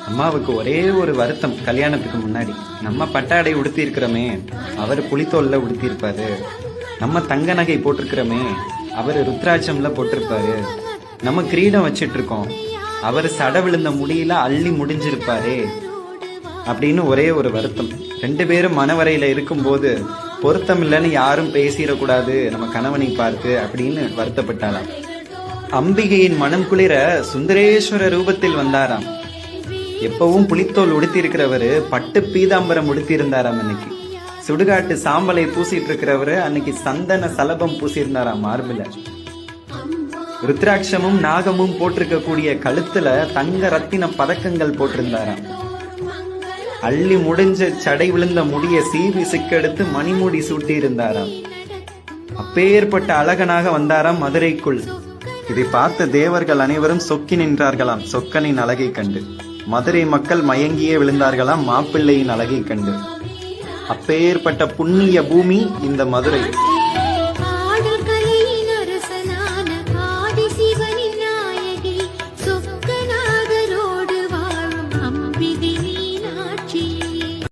அம்மாவுக்கு ஒரே ஒரு வருத்தம். கல்யாணத்துக்கு முன்னாடி நம்ம பட்டாடை உடுத்தி இருக்கிறோமே, அவர் புலித்தோல்ல உடுத்தி இருப்பாரு. நம்ம தங்க நகை போட்டிருக்கிறோமே, அவர் ருத்ராட்சம்ல போட்டிருப்பாரு. நம்ம கிரீடம் வச்சிட்டு இருக்கோம், அவர் சட விழுந்த முடியில அள்ளி முடிஞ்சிருப்பாரே அப்படின்னு ஒரே ஒரு வருத்தம். 2 பேரும் மனவரையில இருக்கும்போது பொருத்தம் இல்லைன்னு யாரும் பேசிடக்கூடாது நம்ம கணவனை பார்த்து அப்படின்னு வருத்தப்பட்டாராம். அம்பிகையின் மனம் குளிர சுந்தரேஸ்வர ரூபத்தில் வந்தாராம். எப்பவும் புலித்தோல் உடுத்தி இருக்கிறவரு பட்டு பீதாம்பரம் உடுத்தி இருந்தாராம். அன்னைக்கு சுடுகாட்டு சாம்பலை பூசிட்டு இருக்கிறவரு அன்னைக்கு சந்தன சலபம் பூசியிருந்தாராம் மார்பில. ருத்ராட்சமும் நாகமும் போட்டிருக்க கூடிய கழுத்துல தங்க ரத்தின பதக்கங்கள் போட்டிருந்தாராம். அள்ளி முடிஞ்ச சடை விழுந்த முடிய சீவி சிக்கெடுத்து மணிமுடி சூட்டி இருந்தாராம். அப்பேற்பட்ட அழகனாக வந்தாராம் மதுரைக்குள். இதை பார்த்த தேவர்கள் அனைவரும் சொக்கி நின்றார்களாம் சொக்கனின் அழகை கண்டு. மதுரை மக்கள் மயங்கியே விழுந்தார்களாம் மாப்பிள்ளையின் அழகை கண்டு. அப்பேற்பட்ட புண்ணிய பூமி இந்த மதுரை.